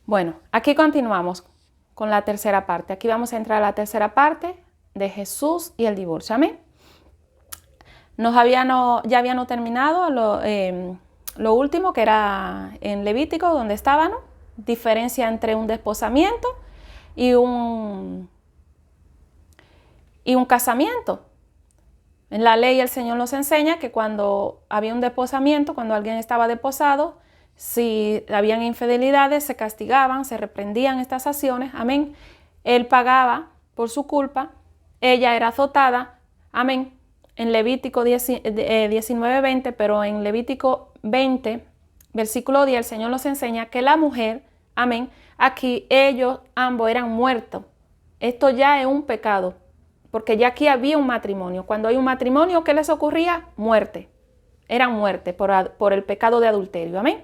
Bueno, aquí continuamos con la tercera parte. Aquí vamos a entrar a la tercera parte de Jesús y el divorcio. Amén. Ya habíamos terminado lo último, que era en Levítico, donde estaba, ¿no? Diferencia entre un desposamiento y un casamiento. En la ley el Señor nos enseña que cuando había un desposamiento, cuando alguien estaba desposado, si habían infidelidades, se castigaban, se reprendían estas acciones. Amén. Él pagaba por su culpa, ella era azotada. Amén. En Levítico 19:20, pero en Levítico 20, versículo 10, el Señor nos enseña que la mujer, amén, aquí ellos ambos eran muertos. Esto ya es un pecado, porque ya aquí había un matrimonio. Cuando hay un matrimonio, ¿qué les ocurría? Muerte. Eran muerte por el pecado de adulterio. Amén.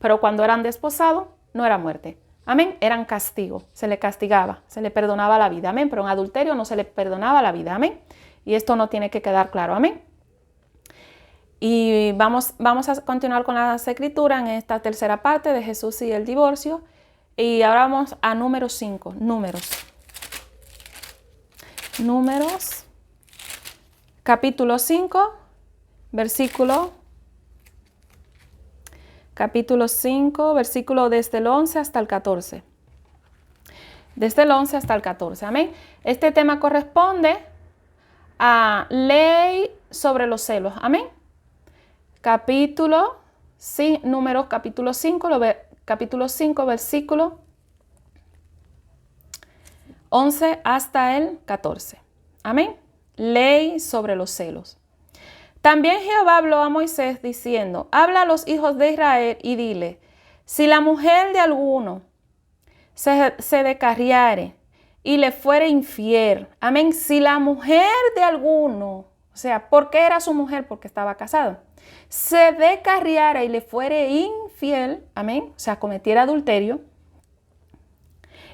Pero cuando eran desposados, no era muerte. Amén. Eran castigo. Se le castigaba, se le perdonaba la vida. Amén. Pero en adulterio no se le perdonaba la vida. Amén. Y esto no tiene que quedar claro. Amén. Y vamos a continuar con las escrituras en esta tercera parte de Jesús y el divorcio. Y ahora vamos a número 5. Números, capítulo 5, versículo desde el 11 hasta el 14. Desde el 11 hasta el 14, amén. Este tema corresponde a ley sobre los celos, amén. Números capítulo 5, versículo 11 hasta el 14. Amén. Ley sobre los celos. También Jehová habló a Moisés diciendo: habla a los hijos de Israel y dile: si la mujer de alguno se descarriare y le fuere infiel. Amén. Si la mujer de alguno, o sea, ¿por qué era su mujer? Porque estaba casada. Se descarriara y le fuere infiel, amén, o sea, cometiera adulterio,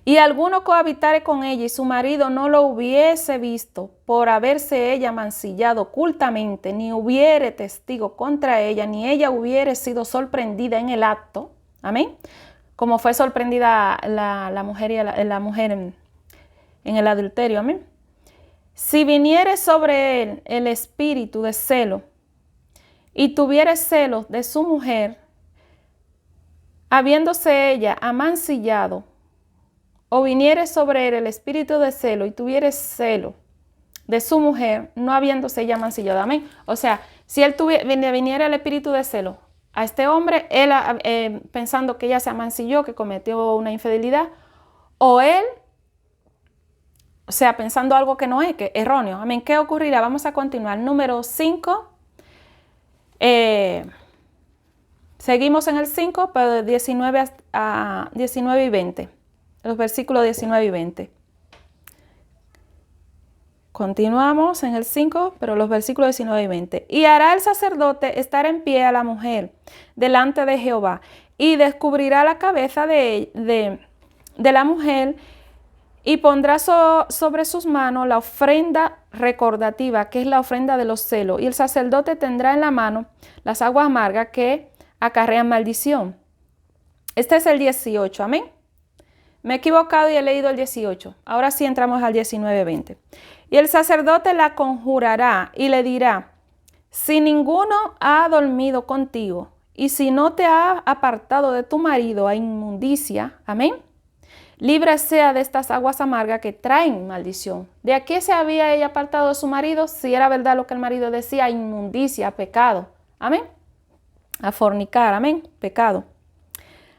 y alguno cohabitare con ella y su marido no lo hubiese visto por haberse ella mancillado ocultamente, ni hubiere testigo contra ella, ni ella hubiere sido sorprendida en el acto, amén, como fue sorprendida la mujer en el adulterio, amén. Si viniere sobre él el espíritu de celo y tuviere celos de su mujer, habiéndose ella amancillado, o viniere sobre él el espíritu de celo y tuviere celo de su mujer, no habiéndose ella mancillado. Amén. O sea, si él viniera el espíritu de celo a este hombre, él pensando que ella se amancilló, que cometió una infidelidad, o él, o sea, pensando algo que no es, que erróneo. Amén. ¿Qué ocurrirá? Vamos a continuar. Número 5. Seguimos en el 5, pero de 19 y 20. Los versículos 19 y 20. Continuamos en el 5, pero los versículos 19 y 20. Y hará el sacerdote estar en pie a la mujer delante de Jehová, y descubrirá la cabeza de la mujer, y pondrá sobre sus manos la ofrenda recordativa, que es la ofrenda de los celos. Y el sacerdote tendrá en la mano las aguas amargas que acarrean maldición. Este es el 18, amén. Me he equivocado y he leído el 18. Ahora sí entramos al 19-20. Y el sacerdote la conjurará y le dirá: si ninguno ha dormido contigo, y si no te ha apartado de tu marido a inmundicia, amén, libre sea de estas aguas amargas que traen maldición. ¿De a qué se había ella apartado de su marido? Si era verdad lo que el marido decía, inmundicia, pecado. Amén. A fornicar, amén, pecado.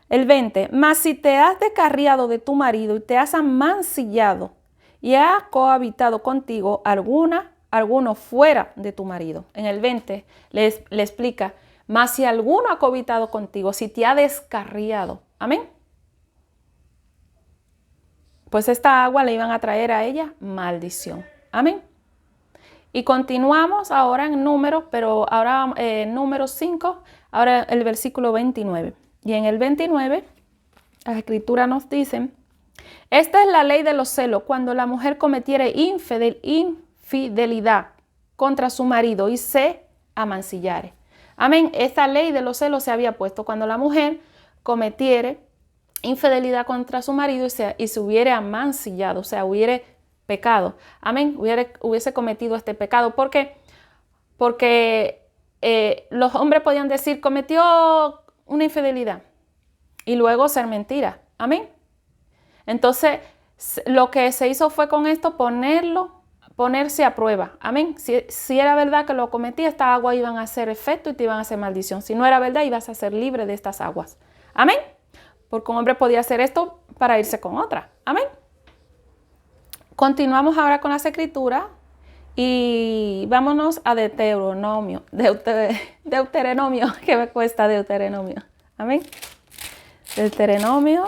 El 20, mas si te has descarriado de tu marido y te has amancillado y ha cohabitado contigo alguno fuera de tu marido. En el 20 le explica: mas si alguno ha cohabitado contigo, si te ha descarriado, amén, pues esta agua le iban a traer a ella maldición, amén. Y continuamos ahora en Números, pero ahora Números 5, ahora el versículo 29. Y en el 29, las escrituras nos dicen: esta es la ley de los celos, cuando la mujer cometiere infidelidad contra su marido y se amancillare. Amén. Esta ley de los celos se había puesto cuando la mujer cometiere infidelidad contra su marido y se hubiera mancillado, o sea, hubiera pecado. Amén. Hubiese cometido este pecado. ¿Por qué? Porque los hombres podían decir, cometió una infidelidad y luego ser mentira. Amén. Entonces, lo que se hizo fue con esto ponerse a prueba. Amén. Si era verdad que lo cometía, estas aguas iban a hacer efecto y te iban a hacer maldición. Si no era verdad, ibas a ser libre de estas aguas. Amén. Porque un hombre podía hacer esto para irse con otra. Amén. Continuamos ahora con las escrituras y vámonos a Deuteronomio. Deuteronomio, que me cuesta Deuteronomio. Amén. Deuteronomio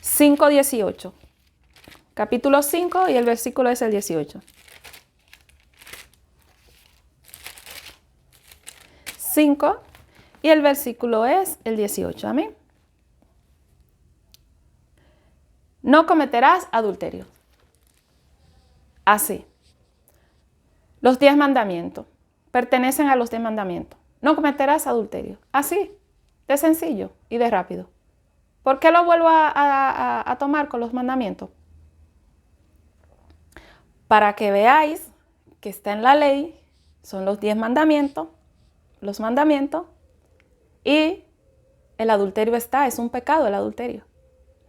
5:18. Capítulo 5 y el versículo es el 18. 5 y el versículo es el 18. Amén. No cometerás adulterio. Así. Los 10 mandamientos pertenecen a los 10 mandamientos. No cometerás adulterio. Así, de sencillo y de rápido. ¿Por qué lo vuelvo a tomar con los mandamientos? Para que veáis que está en la ley, son los 10 mandamientos, y el adulterio es un pecado el adulterio.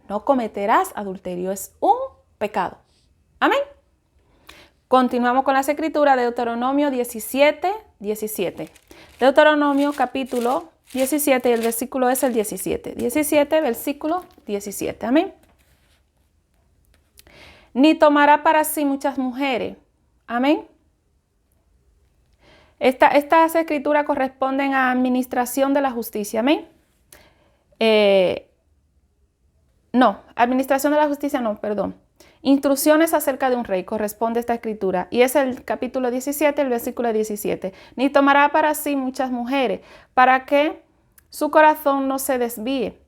No cometerás adulterio, es un pecado. Amén. Continuamos con las escrituras, Deuteronomio 17:17. Deuteronomio capítulo 17 y el versículo es el 17. 17, versículo 17. Amén. Ni tomará para sí muchas mujeres. Amén. Estas escrituras corresponden a administración de la justicia. Amén. Administración de la justicia no, perdón. Instrucciones acerca de un rey corresponde a esta escritura. Y es el capítulo 17, el versículo 17. Ni tomará para sí muchas mujeres, para que su corazón no se desvíe.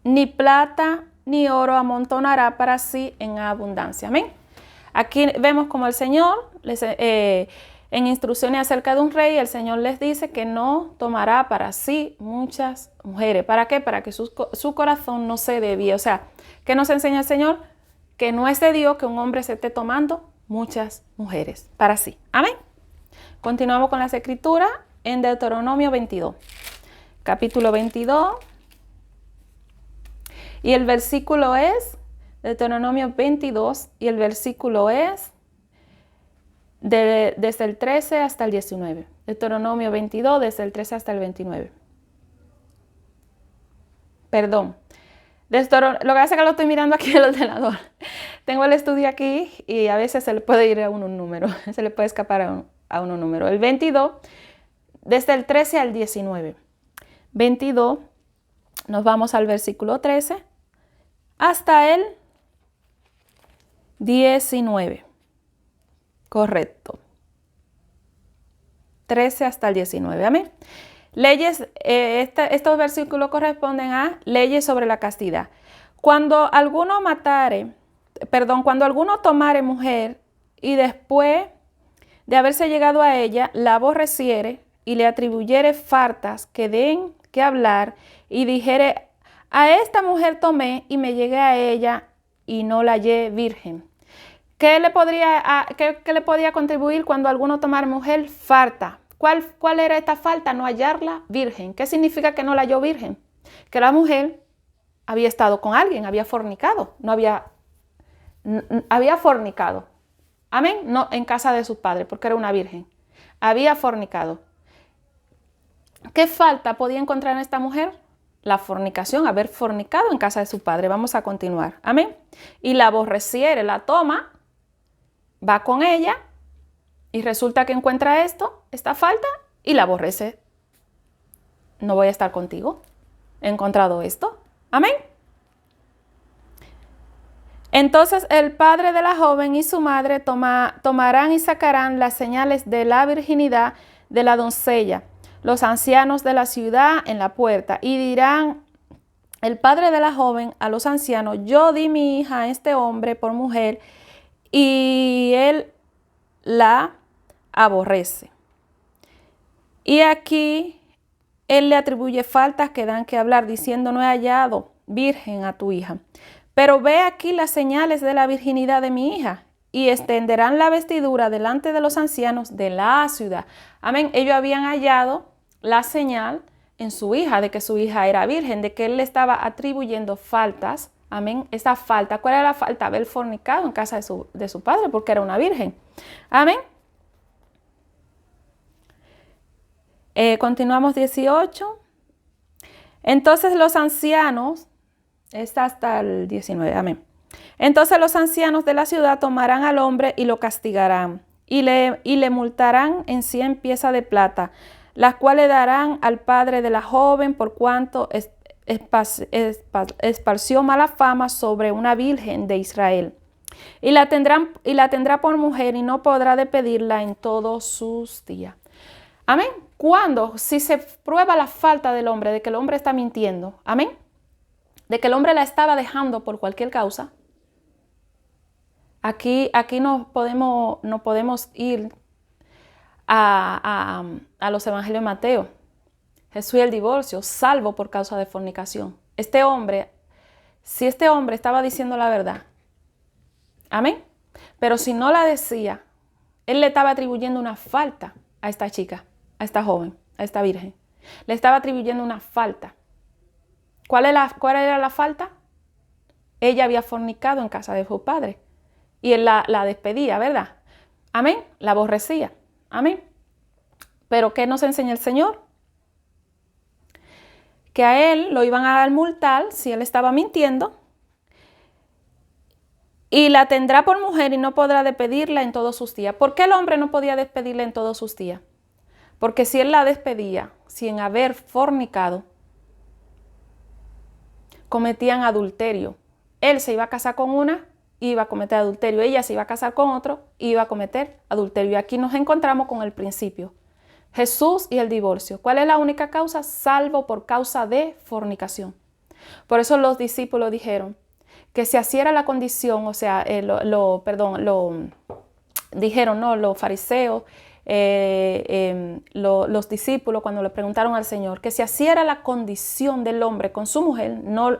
Ni plata ni oro amontonará para sí en abundancia. Amén. Aquí vemos como el Señor, en instrucciones acerca de un rey, el Señor les dice que no tomará para sí muchas mujeres. ¿Para qué? Para que su corazón no se desvíe. O sea, ¿qué nos enseña el Señor? Que no es de Dios que un hombre se esté tomando muchas mujeres para sí. Amén. Continuamos con las escrituras en Deuteronomio 22. Capítulo 22. Y el versículo es Deuteronomio 22 y el versículo es desde el 13 hasta el 19. Deuteronomio 22 desde el 13 hasta el 29. Perdón. Lo que pasa es que lo estoy mirando aquí en el ordenador. Tengo el estudio aquí y a veces se le puede ir a uno un número. Se le puede escapar a uno un número. El 22 desde el 13 al 19. 22, nos vamos al versículo 13 hasta el 19. Correcto. 13 hasta el 19. Amén. Leyes, estos versículos corresponden a leyes sobre la castidad. Cuando alguno tomare mujer y después de haberse llegado a ella, la aborreciere y le atribuyere faltas que den que hablar y dijere, a esta mujer tomé y me llegué a ella y no la hallé virgen. ¿Qué le podía contribuir cuando alguno tomara mujer? Falta. ¿Cuál era esta falta? No hallarla virgen. ¿Qué significa que no la halló virgen? Que la mujer había estado con alguien, había fornicado. Había fornicado. Amén. No en casa de sus padres, porque era una virgen. Había fornicado. ¿Qué falta podía encontrar en esta mujer? La fornicación, haber fornicado en casa de su padre. Vamos a continuar. Amén. Y la aborreciere, la toma, va con ella y resulta que encuentra esta falta y la aborrece. No voy a estar contigo. He encontrado esto. Amén. Entonces el padre de la joven y su madre tomarán y sacarán las señales de la virginidad de la doncella, los ancianos de la ciudad en la puerta, y dirán el padre de la joven a los ancianos, yo di mi hija a este hombre por mujer y él la aborrece. Y aquí él le atribuye faltas que dan que hablar, diciendo: no he hallado virgen a tu hija. Pero ve aquí las señales de la virginidad de mi hija, y extenderán la vestidura delante de los ancianos de la ciudad. Amén. Ellos habían hallado la señal en su hija, de que su hija era virgen, de que él le estaba atribuyendo faltas. Amén. Esa falta, ¿cuál era la falta? Haber fornicado en casa de su padre, porque era una virgen. Amén. Continuamos 18. Entonces los ancianos, está hasta el 19, amén. Entonces los ancianos de la ciudad tomarán al hombre y lo castigarán, y le multarán en 100 piezas de plata, las cuales darán al padre de la joven, por cuanto esparció mala fama sobre una virgen de Israel. Y la tendrá por mujer, y no podrá despedirla en todos sus días. Amén. ¿Cuándo? Si se prueba la falta del hombre, de que el hombre está mintiendo. Amén. De que el hombre la estaba dejando por cualquier causa. Aquí no podemos ir a los evangelios de Mateo. Jesús y el divorcio, salvo por causa de fornicación. Este hombre, si este hombre estaba diciendo la verdad, amén, pero si no la decía, él le estaba atribuyendo una falta a esta chica, a esta joven, a esta virgen. Le estaba atribuyendo una falta. ¿Cuál era la falta? Ella había fornicado en casa de su padre. Y él la despedía, ¿verdad? Amén. La aborrecía. Amén. Pero ¿qué nos enseña el Señor? Que a él lo iban a multar si él estaba mintiendo. Y la tendrá por mujer y no podrá despedirla en todos sus días. ¿Por qué el hombre no podía despedirla en todos sus días? Porque si él la despedía sin haber fornicado, cometían adulterio. Él se iba a casar con una, iba a cometer adulterio. Ella se iba a casar con otro, iba a cometer adulterio. Y aquí nos encontramos con el principio. Jesús y el divorcio. ¿Cuál es la única causa? Salvo por causa de fornicación. Por eso los discípulos dijeron que si así era la condición, o sea, dijeron, no, los fariseos, los discípulos, cuando le preguntaron al Señor, que si así era la condición del hombre con su mujer, no,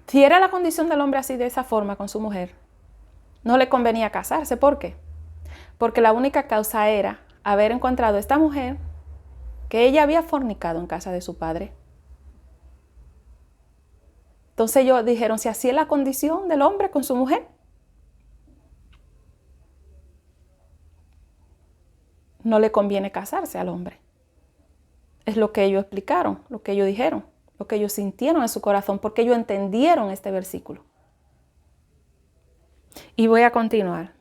si era la condición del hombre así de esa forma con su mujer, no le convenía casarse. ¿Por qué? Porque la única causa era haber encontrado a esta mujer que ella había fornicado en casa de su padre. Entonces ellos dijeron, si así es la condición del hombre con su mujer, no le conviene casarse al hombre. Es lo que ellos explicaron, lo que ellos dijeron, lo que ellos sintieron en su corazón, porque ellos entendieron este versículo. Y voy a continuar.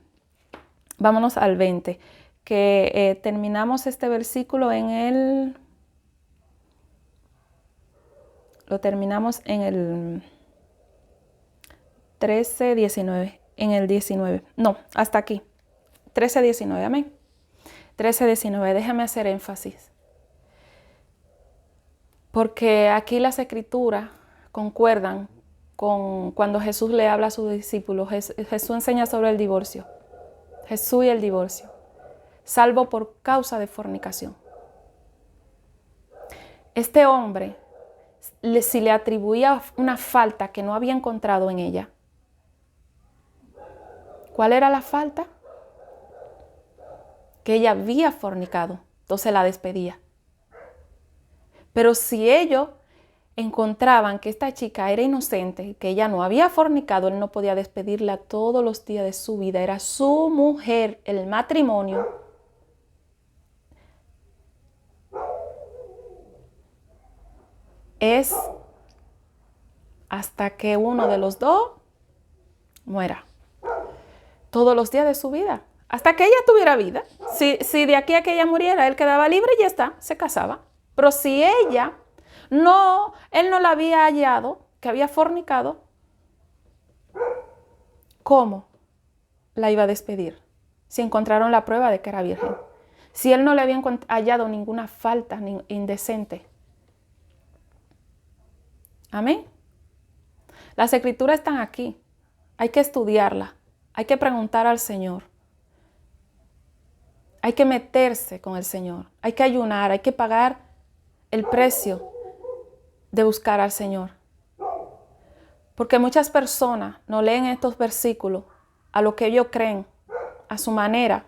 Vámonos al 20, que terminamos este versículo lo terminamos en el 13, 19, en el 19, no, hasta aquí, 13, 19, amén. 13, 19, déjame hacer énfasis. Porque aquí las escrituras concuerdan con cuando Jesús le habla a sus discípulos. Jesús enseña sobre el divorcio. Jesús y el divorcio. Salvo por causa de fornicación. Este hombre, si le atribuía una falta que no había encontrado en ella. ¿Cuál era la falta? Que ella había fornicado. Entonces la despedía. Pero si ellos encontraban que esta chica era inocente, que ella no había fornicado, él no podía despedirla todos los días de su vida. Era su mujer, el matrimonio. Es hasta que uno de los dos muera. Todos los días de su vida. Hasta que ella tuviera vida. Si de aquí a que ella muriera, él quedaba libre y ya está, se casaba. Pero si él no la había hallado, que había fornicado, ¿cómo la iba a despedir? Si encontraron la prueba de que era virgen. Si él no le había hallado ninguna falta indecente. Amén. Las escrituras están aquí. Hay que estudiarlas. Hay que preguntar al Señor. Hay que meterse con el Señor. Hay que ayunar, hay que pagar el precio de buscar al Señor. Porque muchas personas no leen estos versículos a lo que ellos creen, a su manera,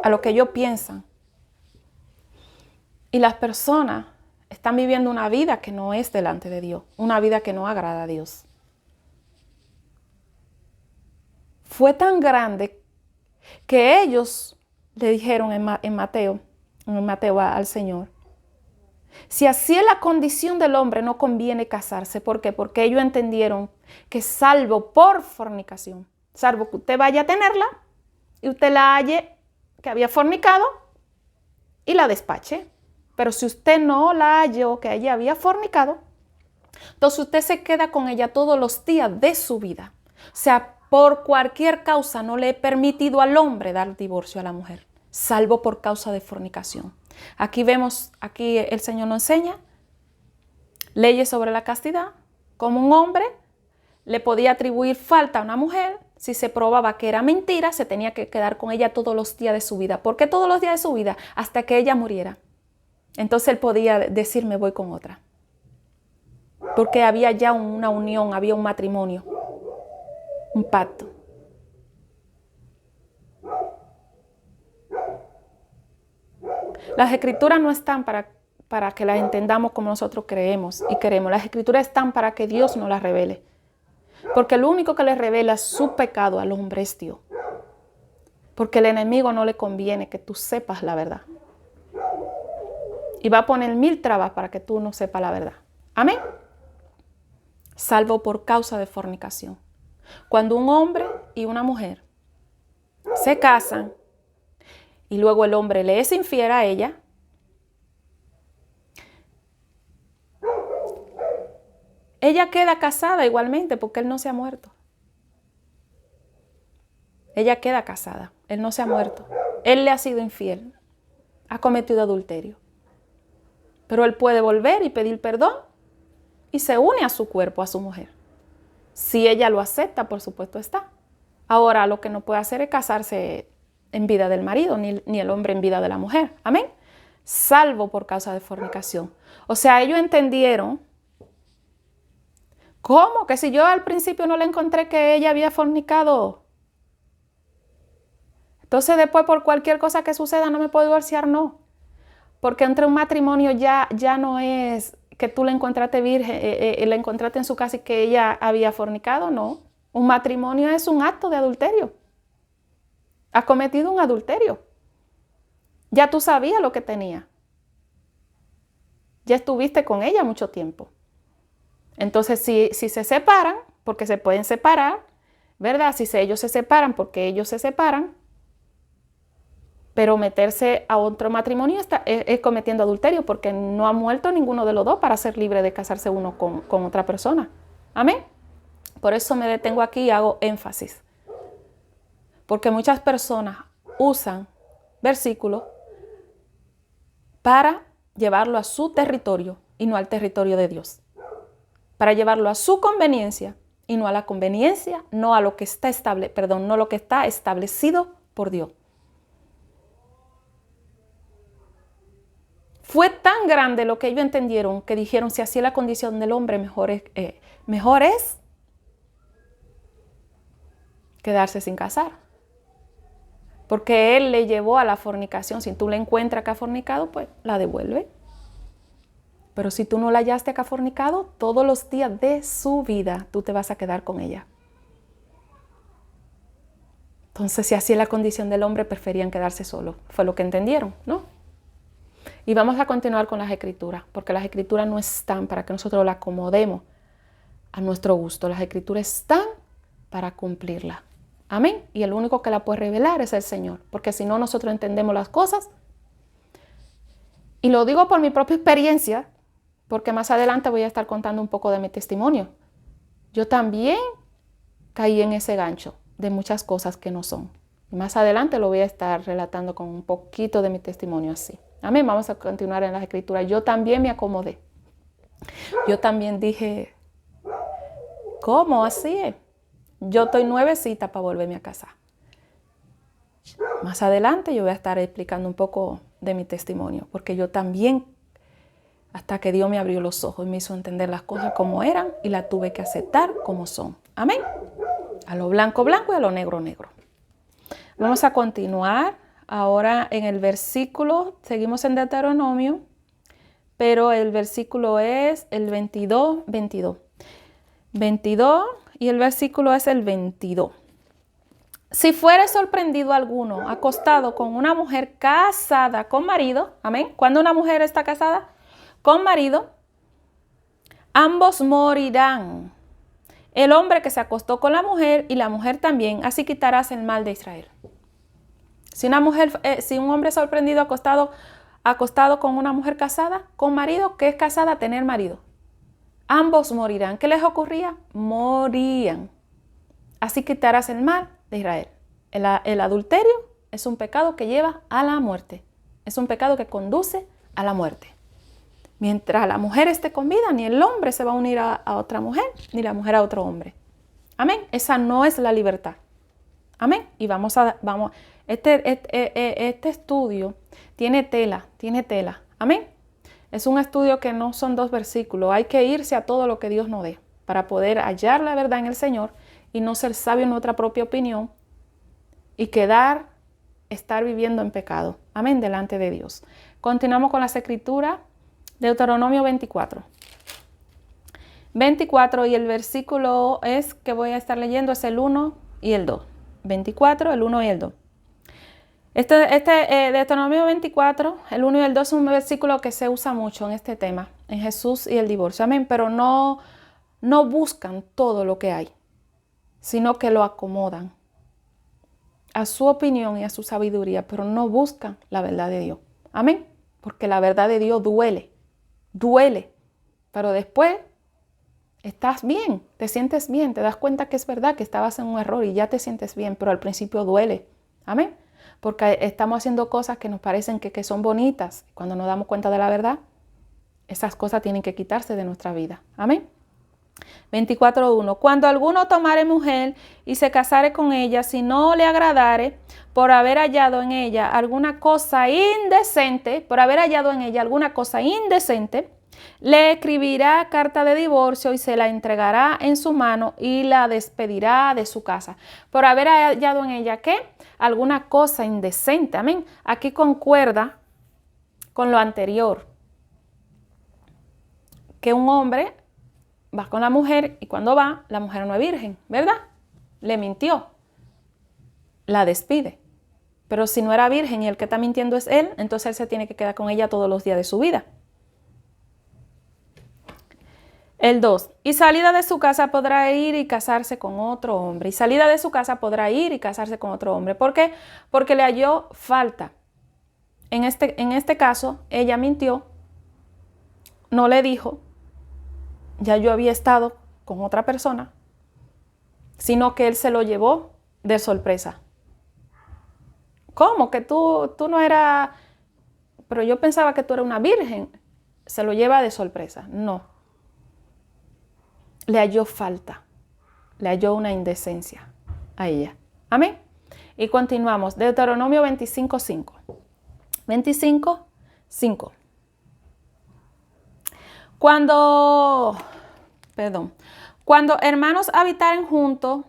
a lo que ellos piensan. Y las personas están viviendo una vida que no es delante de Dios, una vida que no agrada a Dios. Fue tan grande que ellos le dijeron en Mateo al Señor: si así es la condición del hombre, no conviene casarse. ¿Por qué? Porque ellos entendieron que salvo por fornicación, salvo que usted vaya a tenerla y usted la halle que había fornicado y la despache. Pero si usted no la halló que ella había fornicado, entonces usted se queda con ella todos los días de su vida. O sea, por cualquier causa no le he permitido al hombre dar divorcio a la mujer, salvo por causa de fornicación. Aquí el Señor nos enseña leyes sobre la castidad. Como un hombre le podía atribuir falta a una mujer, si se probaba que era mentira, se tenía que quedar con ella todos los días de su vida. ¿Por qué todos los días de su vida? Hasta que ella muriera. Entonces él podía decir: me voy con otra. Porque había ya una unión, había un matrimonio, un pacto. Las escrituras no están para que las entendamos como nosotros creemos y queremos. Las escrituras están para que Dios nos las revele. Porque lo único que le revela su pecado al hombre es Dios. Porque el enemigo no le conviene que tú sepas la verdad. Y va a poner 1000 trabas para que tú no sepas la verdad. Amén. Salvo por causa de fornicación. Cuando un hombre y una mujer se casan y luego el hombre le es infiel a ella, ella queda casada igualmente porque él no se ha muerto. Ella queda casada, él no se ha muerto. Él le ha sido infiel, ha cometido adulterio. Pero él puede volver y pedir perdón y se une a su cuerpo, a su mujer. Si ella lo acepta, por supuesto está. Ahora lo que no puede hacer es casarse en vida del marido, ni el hombre en vida de la mujer. Amén. Salvo por causa de fornicación. O sea, ellos entendieron. ¿Cómo? Que si yo al principio no le encontré que ella había fornicado, entonces después por cualquier cosa que suceda no me puedo divorciar. No. Porque entre un matrimonio ya no es que tú la encontraste virgen, la encontraste en su casa y que ella había fornicado. No. Un matrimonio es un acto de adulterio. Has cometido un adulterio. Ya tú sabías lo que tenía. Ya estuviste con ella mucho tiempo. Entonces, si se separan, porque se pueden separar, ¿verdad? Si ellos se separan porque ellos se separan, pero meterse a otro matrimonio es cometiendo adulterio, porque no ha muerto ninguno de los dos para ser libre de casarse uno con otra persona. Amén. Por eso me detengo aquí y hago énfasis. Porque muchas personas usan versículos para llevarlo a su territorio y no al territorio de Dios. Para llevarlo a su conveniencia y no a la conveniencia, no a lo que está no lo que está establecido por Dios. Fue tan grande lo que ellos entendieron que dijeron: si así es la condición del hombre, mejor es quedarse sin casar. Porque él le llevó a la fornicación. Si tú le encuentras que ha fornicado, pues la devuelve. Pero si tú no la hallaste que ha fornicado, todos los días de su vida tú te vas a quedar con ella. Entonces, si así es la condición del hombre, preferían quedarse solos. Fue lo que entendieron, ¿no? Y vamos a continuar con las escrituras, porque las escrituras no están para que nosotros las acomodemos a nuestro gusto. Las escrituras están para cumplirla. Amén. Y el único que la puede revelar es el Señor, porque si no, nosotros entendemos las cosas. Y lo digo por mi propia experiencia, porque más adelante voy a estar contando un poco de mi testimonio. Yo también caí en ese gancho de muchas cosas que no son. Y más adelante lo voy a estar relatando con un poquito de mi testimonio así. Amén. Vamos a continuar en las escrituras. Yo también me acomodé. Yo también dije: ¿cómo así? Yo estoy nuevecita para volverme a casar. Más adelante yo voy a estar explicando un poco de mi testimonio, porque yo también, hasta que Dios me abrió los ojos y me hizo entender las cosas como eran y las tuve que aceptar como son. Amén. A lo blanco, blanco y a lo negro, negro. Vamos a continuar ahora en el versículo, seguimos en Deuteronomio, pero el versículo es el 22, 22. 22 y el versículo es el 22. Si fuere sorprendido alguno acostado con una mujer casada con marido, amén, cuando una mujer está casada con marido, ambos morirán. El hombre que se acostó con la mujer y la mujer también, así quitarás el mal de Israel. Si un hombre es sorprendido acostado con una mujer casada con marido, ¿qué es casada? Tener marido. Ambos morirán. ¿Qué les ocurría? Morían. Así quitarás el mal de Israel. El adulterio es un pecado que lleva a la muerte. Es un pecado que conduce a la muerte. Mientras la mujer esté con vida, ni el hombre se va a unir a otra mujer, ni la mujer a otro hombre. Amén. Esa no es la libertad. Amén. Y este estudio tiene tela. Amén. Es un estudio que no son 2 versículos. Hay que irse a todo lo que Dios nos dé para poder hallar la verdad en el Señor y no ser sabio en nuestra propia opinión y estar viviendo en pecado. Amén, delante de Dios. Continuamos con las escrituras. Deuteronomio 24. 24 y el versículo que voy a estar leyendo es el 1 y el 2. 24, el 1 y el 2. Deuteronomio 24, el 1 y el 2 es un versículo que se usa mucho en este tema, en Jesús y el divorcio. Amén, pero no buscan todo lo que hay, sino que lo acomodan a su opinión y a su sabiduría, pero no buscan la verdad de Dios. Amén, porque la verdad de Dios duele, pero después estás bien, te sientes bien, te das cuenta que es verdad que estabas en un error y ya te sientes bien, pero al principio duele. Amén. Porque estamos haciendo cosas que nos parecen que son bonitas. Cuando nos damos cuenta de la verdad, esas cosas tienen que quitarse de nuestra vida. Amén. 24:1. Cuando alguno tomare mujer y se casare con ella, si no le agradare, por haber hallado en ella alguna cosa indecente, le escribirá carta de divorcio y se la entregará en su mano y la despedirá de su casa. Por haber hallado en ella, ¿qué? Alguna cosa indecente. Amén. Aquí concuerda con lo anterior. Que un hombre va con la mujer y cuando va, la mujer no es virgen, ¿verdad? Le mintió. La despide. Pero si no era virgen y el que está mintiendo es él, entonces él se tiene que quedar con ella todos los días de su vida. El 2. Y salida de su casa podrá ir y casarse con otro hombre. Y salida de su casa podrá ir y casarse con otro hombre. ¿Por qué? Porque le halló falta. En este caso, ella mintió, no le dijo, ya yo había estado con otra persona, sino que él se lo llevó de sorpresa. ¿Cómo? Que tú no eras, pero yo pensaba que tú eras una virgen. Se lo lleva de sorpresa. No. Le halló falta, le halló una indecencia a ella. Amén. Y continuamos. Deuteronomio 25:5. 25:5. Cuando hermanos habitaren juntos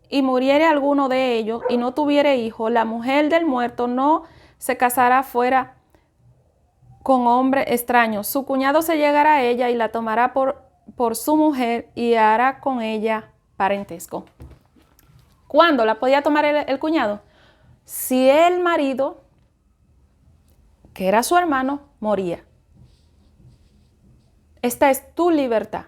y muriere alguno de ellos y no tuviere hijo, la mujer del muerto no se casará fuera con hombre extraño. Su cuñado se llegará a ella y la tomará por su mujer y hará con ella parentesco. ¿Cuándo la podía tomar el cuñado? Si el marido, que era su hermano, moría. Esta es tu libertad.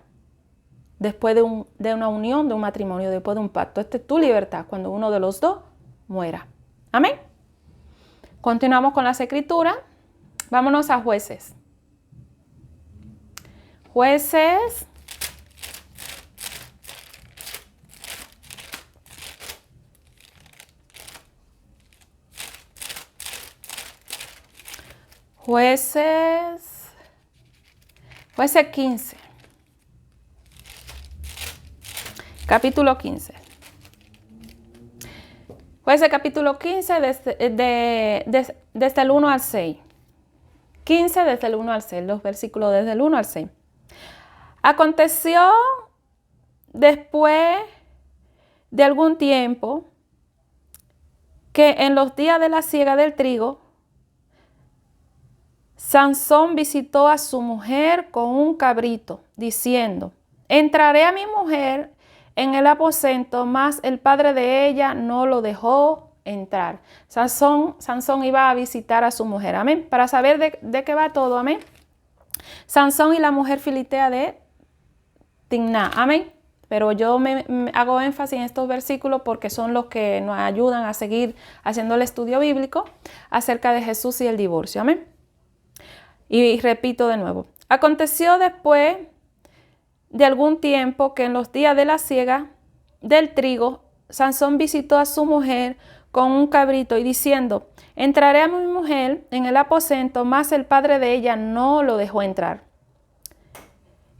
Después de una unión, de un matrimonio, después de un pacto. Esta es tu libertad cuando uno de los dos muera. Amén. Continuamos con las escrituras. Vámonos a Jueces. Jueces. Jueces 15. Capítulo 15. Jueces capítulo 15, desde el 1 al 6. 15 desde el 1 al 6, los versículos desde el 1 al 6. Aconteció después de algún tiempo que en los días de la siega del trigo, Sansón visitó a su mujer con un cabrito, diciendo: entraré a mi mujer en el aposento, mas el padre de ella no lo dejó entrar. Sansón iba a visitar a su mujer, amén. Para saber de qué va todo, amén. Sansón y la mujer filitea de Timná, amén. Pero yo me hago énfasis en estos versículos porque son los que nos ayudan a seguir haciendo el estudio bíblico acerca de Jesús y el divorcio, amén. Y repito de nuevo, aconteció después de algún tiempo que en los días de la siega del trigo, Sansón visitó a su mujer con un cabrito y diciendo: entraré a mi mujer en el aposento, mas el padre de ella no lo dejó entrar.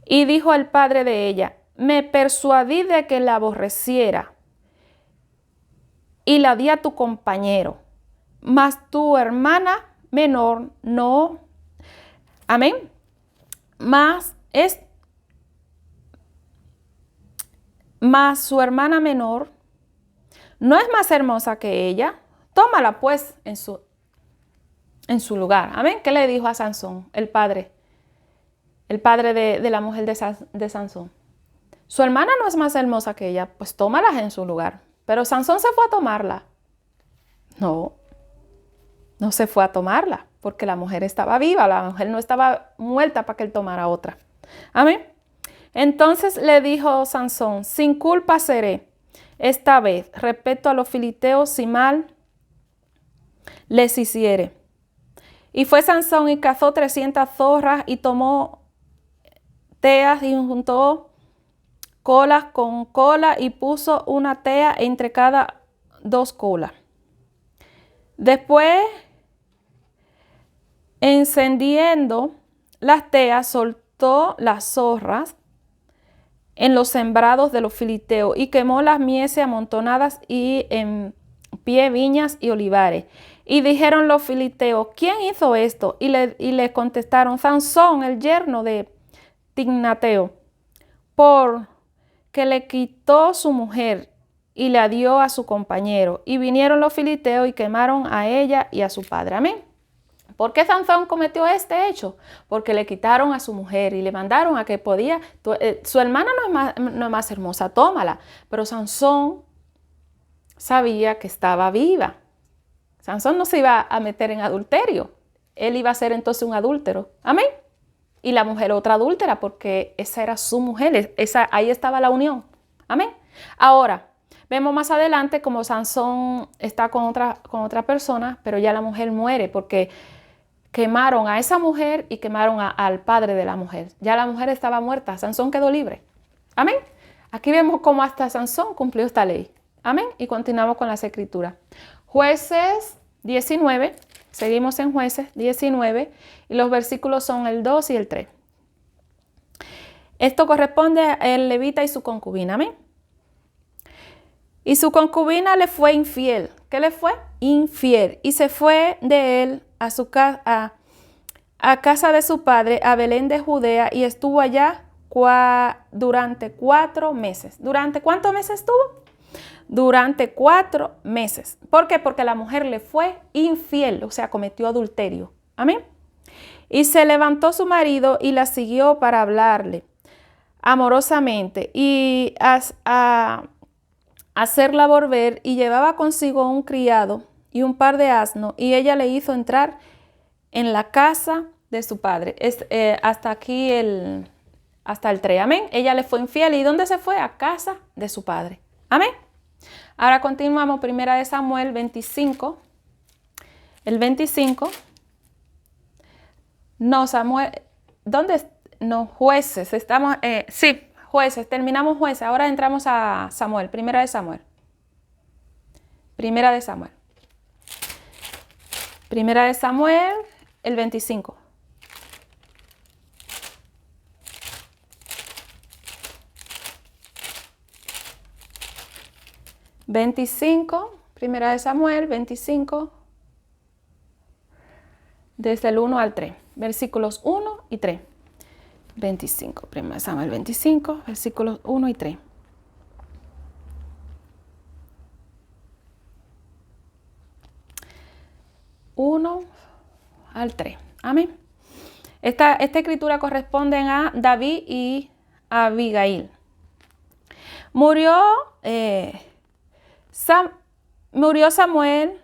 Y dijo al padre de ella: me persuadí de que la aborreciera y la di a tu compañero, mas tu hermana menor no. Amén. Mas su hermana menor no es más hermosa que ella. Tómala pues en su lugar. Amén. ¿Qué le dijo a Sansón, el padre de la mujer de Sansón? Su hermana no es más hermosa que ella, pues tómala en su lugar. Pero Sansón se fue a tomarla. No se fue a tomarla, porque la mujer estaba viva, la mujer no estaba muerta para que él tomara otra. Amén. Entonces le dijo Sansón: sin culpa seré esta vez respecto a los filisteos, si mal les hiciere. Y fue Sansón y cazó 300 zorras y tomó teas y juntó colas con cola y puso una tea entre cada dos colas. Después, encendiendo las teas, soltó las zorras en los sembrados de los filisteos y quemó las mieses amontonadas y en pie viñas y olivares. Y dijeron los filisteos: ¿quién hizo esto? Y le contestaron: Sansón, el yerno de Timnateo, porque le quitó su mujer y la dio a su compañero. Y vinieron los filisteos y quemaron a ella y a su padre. Amén. ¿Por qué Sansón cometió este hecho? Porque le quitaron a su mujer y le mandaron a que podía. Su hermana no es más hermosa, tómala. Pero Sansón sabía que estaba viva. Sansón no se iba a meter en adulterio. Él iba a ser entonces un adúltero. Amén. Y la mujer otra adúltera, porque esa era su mujer. Ahí estaba la unión. Amén. Ahora, vemos más adelante como Sansón está con otra persona, pero ya la mujer muere porque quemaron a esa mujer y quemaron al padre de la mujer. Ya la mujer estaba muerta. Sansón quedó libre. Amén. Aquí vemos cómo hasta Sansón cumplió esta ley. Amén. Y continuamos con las escrituras. Jueces 19. Seguimos en Jueces 19. Y los versículos son el 2 y el 3. Esto corresponde al levita y su concubina. Amén. Y su concubina le fue infiel. ¿Qué le fue? Infiel. Y se fue de él a casa de su padre, a Belén de Judea, y estuvo allá durante 4 meses. ¿Durante cuántos meses estuvo? Durante 4 meses. ¿Por qué? Porque la mujer le fue infiel, o sea, cometió adulterio. Amén. Y se levantó su marido y la siguió para hablarle amorosamente y hacerla volver, y llevaba consigo un criado y un par de asnos, y ella le hizo entrar en la casa de su padre. Hasta aquí hasta el 3. Amén. Ella le fue infiel. ¿Y dónde se fue? A casa de su padre. Amén. Ahora continuamos, 1 Samuel 25. El 25. No, Samuel. ¿Dónde? No, Jueces. Estamos, sí, Jueces. Terminamos Jueces. Ahora entramos a Samuel. 1 Samuel. 1 Samuel. 1 Samuel, el 25. Primera de Samuel 25, desde el 1 al 3, versículos 1 y 3. 25, Primera de Samuel 25, versículos 1 y 3. Uno al 3. Amén. Esta escritura corresponde a David y Abigail. Murió Samuel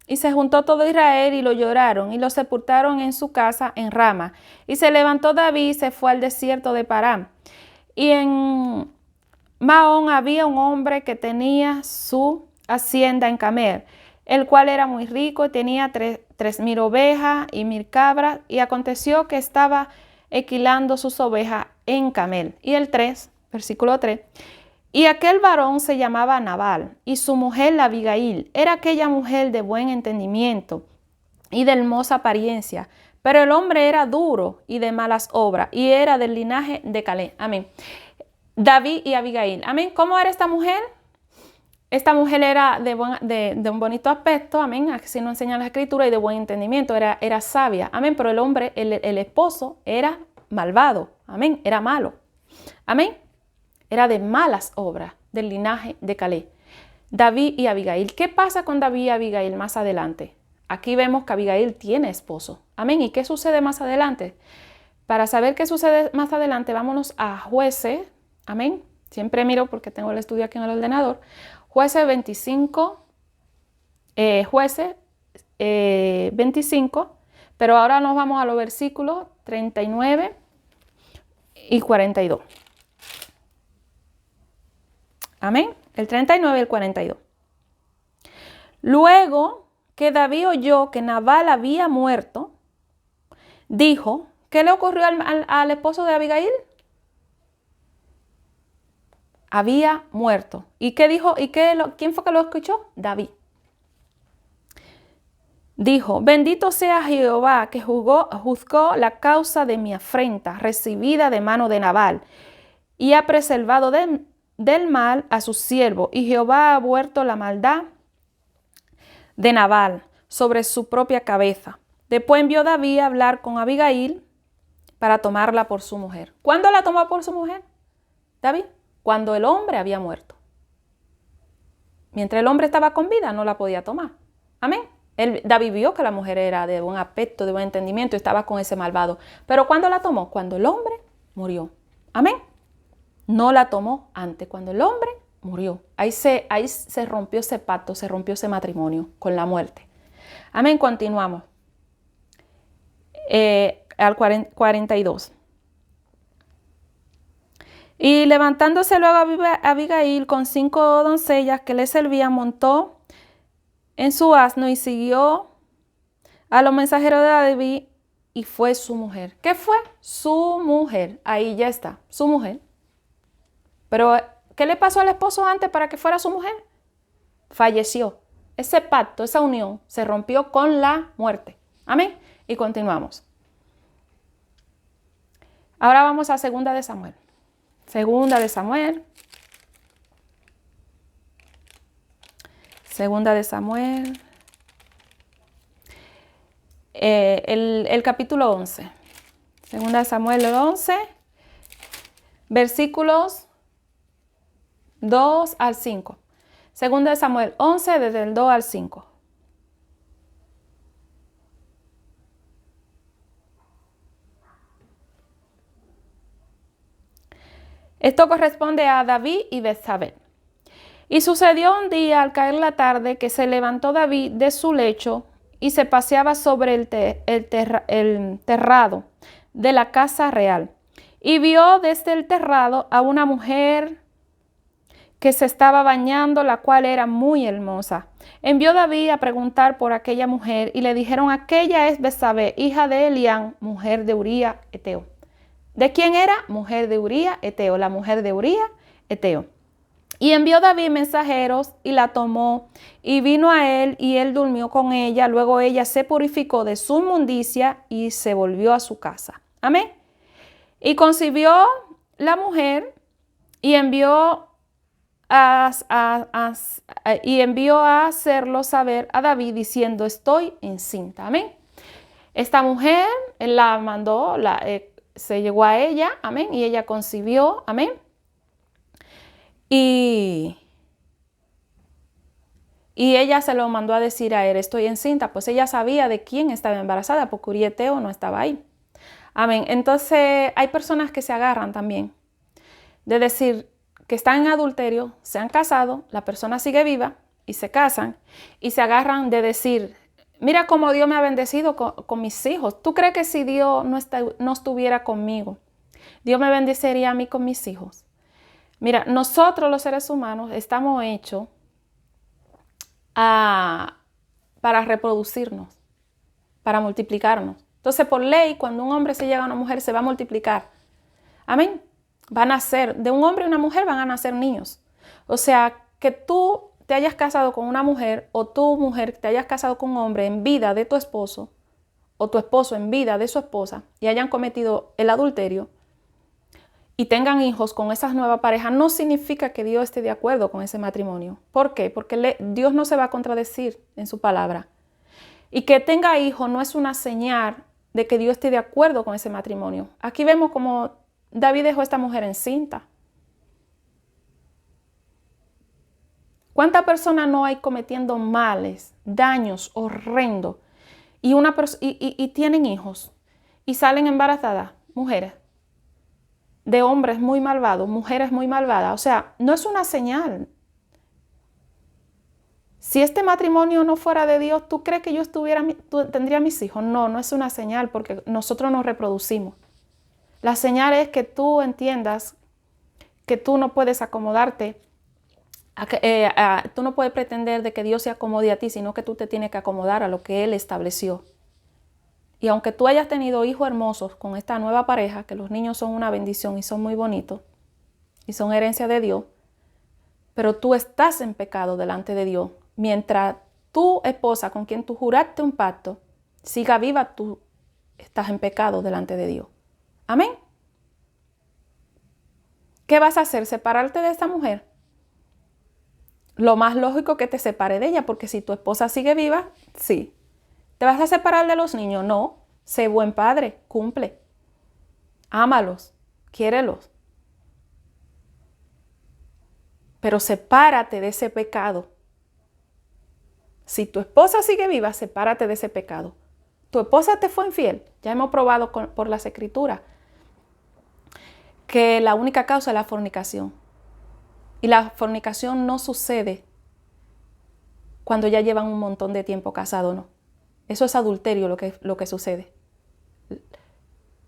y se juntó todo Israel y lo lloraron y lo sepultaron en su casa en Rama. Y se levantó David y se fue al desierto de Parán. Y en Maón había un hombre que tenía su hacienda en Carmel, el cual era muy rico y tenía 3,000 ovejas y 1,000 cabras. Y aconteció que estaba equilando sus ovejas en Carmel. Y el 3, versículo 3. Y aquel varón se llamaba Nabal, y su mujer la Abigail era aquella mujer de buen entendimiento y de hermosa apariencia, pero el hombre era duro y de malas obras, y era del linaje de Caleb. Amén. David y Abigail. Amén. ¿Cómo era esta mujer? Esta mujer era de un bonito aspecto, amén, así nos enseña la escritura, y de buen entendimiento, era sabia, amén, pero el hombre, el esposo, era malvado, amén, era malo, amén. Era de malas obras, del linaje de Caleb. David y Abigail. ¿Qué pasa con David y Abigail más adelante? Aquí vemos que Abigail tiene esposo. Amén. ¿Y qué sucede más adelante? Para saber qué sucede más adelante, vámonos a Jueces. Amén. Siempre miro porque tengo el estudio aquí en el ordenador. Jueces 25. Jueces 25. Pero ahora nos vamos a los versículos 39 y 42. Amén. El 39 y el 42. Luego que David oyó que Nabal había muerto, dijo, ¿qué le ocurrió al esposo de Abigail? Había muerto. ¿Y qué dijo? ¿Quién fue que lo escuchó? David. Dijo, bendito sea Jehová que juzgó la causa de mi afrenta recibida de mano de Nabal y ha preservado del mal a su siervo, y Jehová ha vuelto la maldad de Nabal sobre su propia cabeza. Después envió David a hablar con Abigail para tomarla por su mujer. ¿Cuándo la tomó por su mujer, David? Cuando el hombre había muerto. Mientras el hombre estaba con vida, no la podía tomar. Amén. David vio que la mujer era de buen aspecto, de buen entendimiento, y estaba con ese malvado. Pero ¿cuándo la tomó? Cuando el hombre murió. Amén. No la tomó antes, cuando el hombre murió. Ahí se rompió ese pacto, se rompió ese matrimonio con la muerte. Amén, continuamos. Al 42. Y levantándose luego Abigail con 5 doncellas que le servían, montó en su asno y siguió a los mensajeros de David, y fue su mujer. ¿Qué fue? Su mujer. Ahí ya está, su mujer. Pero, ¿qué le pasó al esposo antes para que fuera su mujer? Falleció. Ese pacto, esa unión, se rompió con la muerte. Amén. Y continuamos. Ahora vamos a 2 de Samuel. 2 de Samuel. 2 de Samuel. El capítulo 11. 2 de Samuel 11. Versículos 2 al 5. 2 de Samuel 11, desde el 2 al 5. Esto corresponde a David y Betsabé. Y sucedió un día al caer la tarde que se levantó David de su lecho y se paseaba sobre el terrado de la casa real. Y vio desde el terrado a una mujer que se estaba bañando, la cual era muy hermosa. Envió David a preguntar por aquella mujer y le dijeron, aquella es Betsabé, hija de Elián, mujer de Urías Eteo. ¿De quién era? Mujer de Urías Eteo, la mujer de Urías Eteo. Y envió David mensajeros y la tomó y vino a él y él durmió con ella. Luego ella se purificó de su inmundicia y se volvió a su casa. Amén. Y concibió la mujer y envió y envió a hacerlo saber a David diciendo, estoy encinta. Amén. Esta mujer, él la mandó, se llegó a ella, amén, y ella concibió, amén. Y ella se lo mandó a decir a él, estoy encinta, pues ella sabía de quién estaba embarazada, porque Uría Eteo no estaba ahí. Amén. Entonces hay personas que se agarran también de decir que están en adulterio, se han casado, la persona sigue viva y se casan y se agarran de decir, mira cómo Dios me ha bendecido con mis hijos. ¿Tú crees que si Dios no estuviera conmigo, Dios me bendecería a mí con mis hijos? Mira, nosotros los seres humanos estamos hechos para reproducirnos, para multiplicarnos. Entonces, por ley, cuando un hombre se llega a una mujer, se va a multiplicar. Amén. Van a nacer, de un hombre y una mujer van a nacer niños. O sea, que tú te hayas casado con una mujer o tu mujer te hayas casado con un hombre en vida de tu esposo o tu esposo en vida de su esposa y hayan cometido el adulterio y tengan hijos con esa nueva pareja, no significa que Dios esté de acuerdo con ese matrimonio. ¿Por qué? Porque Dios no se va a contradecir en su palabra. Y que tenga hijos no es una señal de que Dios esté de acuerdo con ese matrimonio. Aquí vemos como David dejó a esta mujer encinta. ¿Cuántas personas no hay cometiendo males, daños horrendos y tienen hijos y salen embarazadas? Mujeres de hombres muy malvados, mujeres muy malvadas. O sea, no es una señal. Si este matrimonio no fuera de Dios, ¿tú crees que yo tendría mis hijos? No, no es una señal porque nosotros nos reproducimos. La señal es que tú entiendas que tú no puedes acomodarte, tú no puedes pretender de que Dios se acomode a ti, sino que tú te tienes que acomodar a lo que Él estableció. Y aunque tú hayas tenido hijos hermosos con esta nueva pareja, que los niños son una bendición y son muy bonitos, y son herencia de Dios, pero tú estás en pecado delante de Dios. Mientras tu esposa, con quien tú juraste un pacto, siga viva, tú estás en pecado delante de Dios. Amén. ¿Qué vas a hacer? ¿Separarte de esta mujer? Lo más lógico que te separe de ella, porque si tu esposa sigue viva, sí. ¿Te vas a separar de los niños? No. Sé buen padre, cumple. Ámalos, quiérelos. Pero sepárate de ese pecado. Si tu esposa sigue viva, sepárate de ese pecado. Tu esposa te fue infiel. Ya hemos probado por las escrituras que la única causa es la fornicación. Y la fornicación no sucede cuando ya llevan un montón de tiempo casados, no. Eso es adulterio lo que sucede.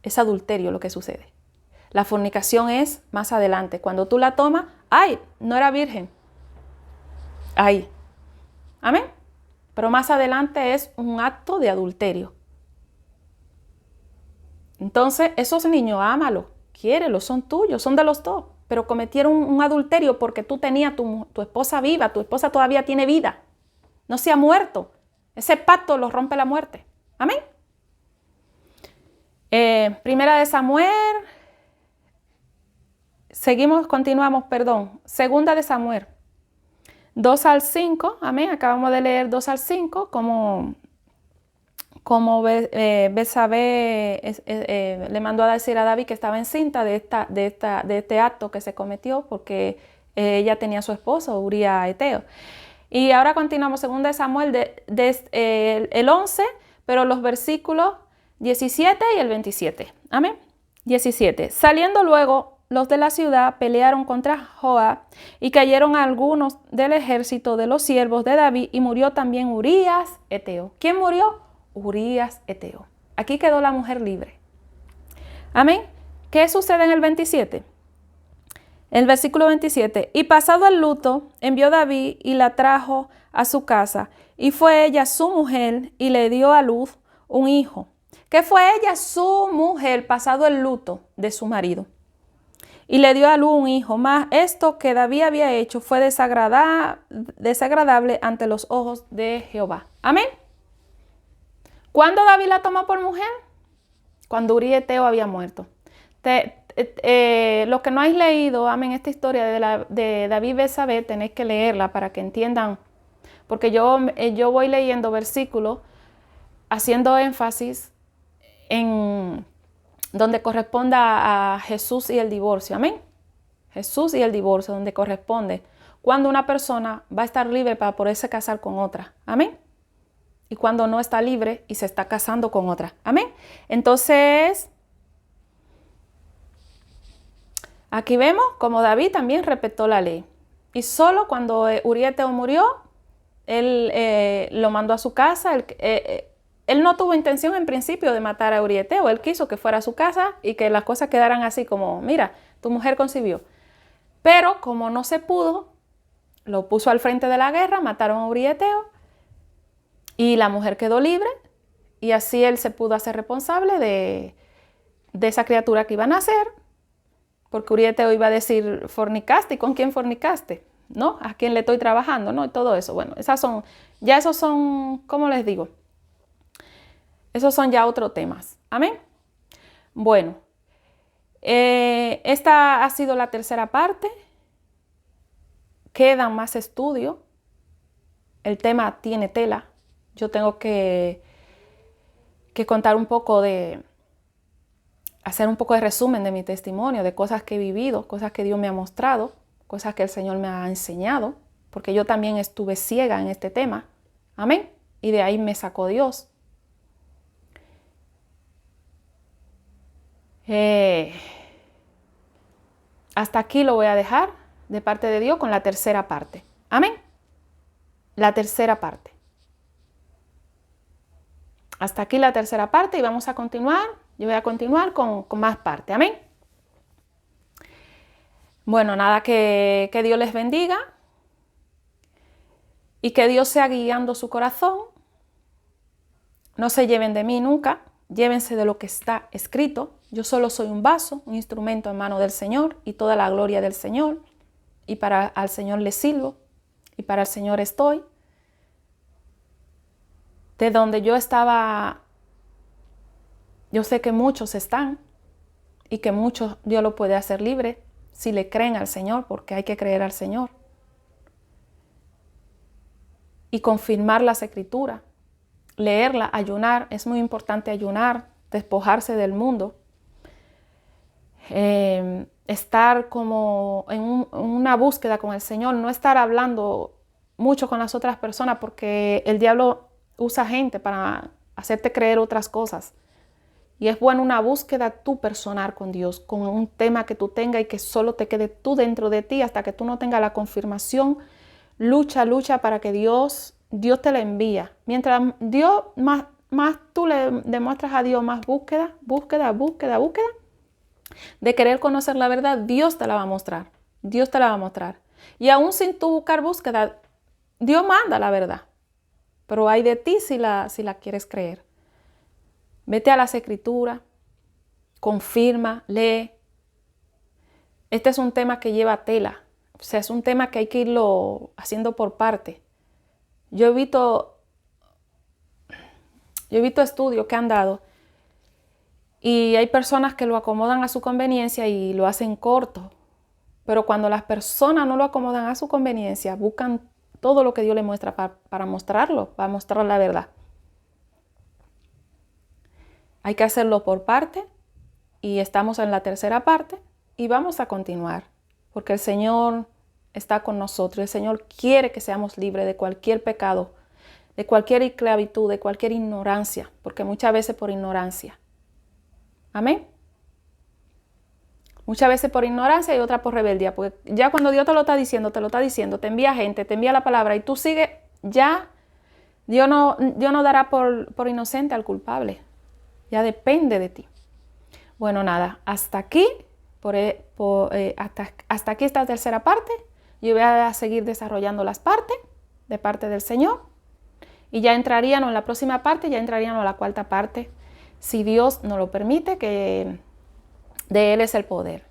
Es adulterio lo que sucede. La fornicación es más adelante. Cuando tú la tomas, ¡ay! No era virgen. Ahí. Amén. Pero más adelante es un acto de adulterio. Entonces, esos niños, ámalos, quiérelos, son tuyos, son de los dos. Pero cometieron un adulterio porque tú tenías tu esposa viva, tu esposa todavía tiene vida. No se ha muerto. Ese pacto lo rompe la muerte. Amén. Primera de Samuel. Segunda de Samuel. 2 al 5. Amén. Acabamos de leer 2 al 5. Como Betsabé le mandó a decir a David que estaba encinta de este acto que se cometió porque ella tenía a su esposo, Uría Eteo. Y ahora continuamos, 2 de Samuel, el 11, pero los versículos 17 y el 27. Amén. 17. Saliendo luego los de la ciudad pelearon contra Joab y cayeron algunos del ejército de los siervos de David y murió también Urías Eteo. ¿Quién murió? Urías Eteo. Aquí quedó la mujer libre. Amén. ¿Qué sucede en el 27? El versículo 27. Y pasado el luto, envió David y la trajo a su casa. Y fue ella su mujer y le dio a luz un hijo. ¿Qué fue ella? Su mujer, pasado el luto de su marido. Y le dio a luz un hijo. Mas esto que David había hecho fue desagradable ante los ojos de Jehová. Amén. ¿Cuándo David la tomó por mujer? Cuando Uría Eteo había muerto. Te Los que no hayáis leído, amén, esta historia de David y Betsabé, tenéis que leerla para que entiendan, porque yo voy leyendo versículos haciendo énfasis en donde corresponda a Jesús y el divorcio, amén. Jesús y el divorcio, donde corresponde cuando una persona va a estar libre para poderse casar con otra, amén. Y cuando no está libre y se está casando con otra, amén. Entonces, aquí vemos como David también respetó la ley. Y solo cuando Uría Eteo murió, él lo mandó a su casa. Él no tuvo intención en principio de matar a Uría Eteo. Él quiso que fuera a su casa y que las cosas quedaran así como, mira, tu mujer concibió. Pero como no se pudo, lo puso al frente de la guerra, mataron a Uría Eteo y la mujer quedó libre. Y así él se pudo hacer responsable de esa criatura que iba a nacer. Porque Uría Eteo iba a decir, fornicaste, ¿y con quién fornicaste? ¿No? ¿A quién le estoy trabajando? ¿No? Y todo eso. Bueno, esos son, ¿cómo les digo? Esos son ya otros temas. Amén. Bueno, esta ha sido la tercera parte. Quedan más estudios. El tema tiene tela. Yo tengo que contar un poco hacer un poco de resumen de mi testimonio, de cosas que he vivido, cosas que Dios me ha mostrado, cosas que el Señor me ha enseñado, porque yo también estuve ciega en este tema. Amén. Y de ahí me sacó Dios. Hasta aquí lo voy a dejar de parte de Dios con la tercera parte. Amén. La tercera parte. Hasta aquí la tercera parte y vamos a continuar. Yo voy a continuar con más parte. Amén. Bueno, nada, que Dios les bendiga y que Dios sea guiando su corazón. No se lleven de mí nunca, llévense de lo que está escrito. Yo solo soy un vaso, un instrumento en mano del Señor y toda la gloria del Señor. Y al Señor le sirvo y para el Señor estoy. De donde yo estaba, yo sé que muchos están y que muchos Dios lo puede hacer libre si le creen al Señor, porque hay que creer al Señor. Y confirmar las Escrituras, leerla, ayunar. Es muy importante ayunar, despojarse del mundo. Estar como en una búsqueda con el Señor, no estar hablando mucho con las otras personas, porque el diablo usa gente para hacerte creer otras cosas. Y es bueno una búsqueda tú personal con Dios, con un tema que tú tengas y que solo te quede tú dentro de ti hasta que tú no tengas la confirmación. Lucha para que Dios te la envía. Mientras Dios, más tú le demuestras a Dios más búsqueda, de querer conocer la verdad, Dios te la va a mostrar. Dios te la va a mostrar. Y aún sin tú buscar búsqueda, Dios manda la verdad. Pero hay de ti si la quieres creer. Vete a las Escrituras, confirma, lee. Este es un tema que lleva tela. O sea, es un tema que hay que irlo haciendo por parte. Yo he visto estudios que han dado y hay personas que lo acomodan a su conveniencia y lo hacen corto. Pero cuando las personas no lo acomodan a su conveniencia, buscan todo lo que Dios le muestra para mostrarlo, para mostrar la verdad. Hay que hacerlo por parte y estamos en la tercera parte y vamos a continuar porque el Señor está con nosotros. El Señor quiere que seamos libres de cualquier pecado, de cualquier esclavitud, de cualquier ignorancia, porque muchas veces por ignorancia. Amén. Muchas veces por ignorancia y otras por rebeldía, porque ya cuando Dios te lo está diciendo, te envía gente, te envía la palabra y tú sigues, ya Dios no dará por inocente al culpable. Ya depende de ti. Bueno, nada, hasta aquí, hasta aquí esta tercera parte. Yo voy a seguir desarrollando las partes de parte del Señor. Y ya entraríamos en la próxima parte, ya entraríamos en la cuarta parte, si Dios nos lo permite, que de Él es el poder.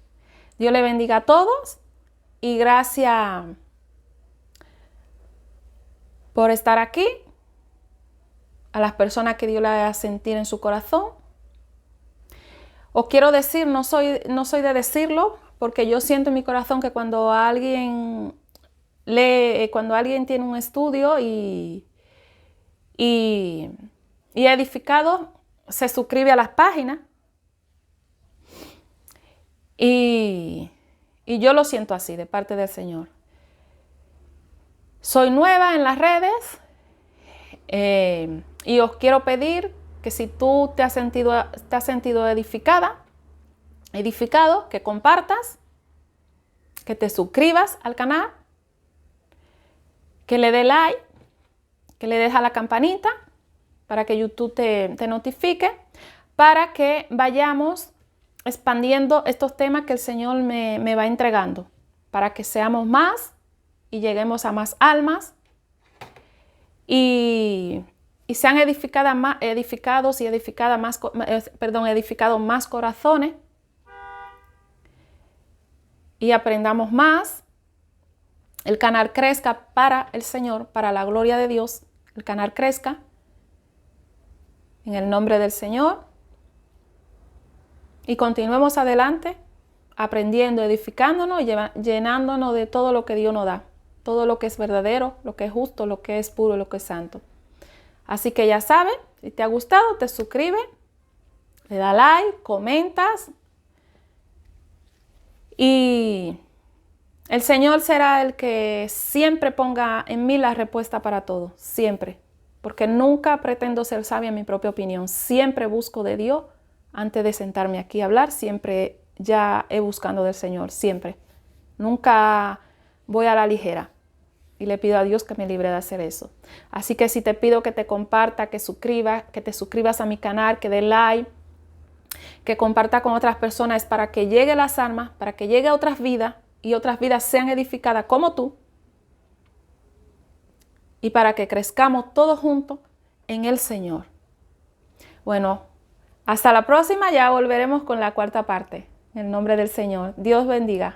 Dios le bendiga a todos y gracias por estar aquí. A las personas que Dios le haga sentir en su corazón. O quiero decir, no soy de decirlo, porque yo siento en mi corazón que cuando alguien lee, cuando alguien tiene un estudio y edificado, se suscribe a las páginas. Y yo lo siento así, de parte del Señor. Soy nueva en las redes y os quiero pedir que si tú te has sentido edificado, que compartas, que te suscribas al canal, que le dé like, que le des a la campanita para que YouTube te notifique, para que vayamos expandiendo estos temas que el Señor me va entregando, para que seamos más y lleguemos a más almas y sean edificados más corazones y aprendamos más. El canal crezca para el Señor, para la gloria de Dios. El canal crezca en el nombre del Señor. Y continuemos adelante, aprendiendo, edificándonos y llenándonos de todo lo que Dios nos da. Todo lo que es verdadero, lo que es justo, lo que es puro, lo que es santo. Así que ya sabes, si te ha gustado, te suscribes, le da like, comentas. Y el Señor será el que siempre ponga en mí la respuesta para todo, siempre. Porque nunca pretendo ser sabia en mi propia opinión. Siempre busco de Dios antes de sentarme aquí a hablar. Siempre ya he buscando del Señor, siempre. Nunca voy a la ligera. Y le pido a Dios que me libre de hacer eso. Así que si te pido que te comparta, que te suscribas a mi canal, que dé like, que comparta con otras personas para que llegue las almas, para que llegue a otras vidas y otras vidas sean edificadas como tú y para que crezcamos todos juntos en el Señor. Bueno, hasta la próxima, ya volveremos con la cuarta parte. En el nombre del Señor. Dios bendiga.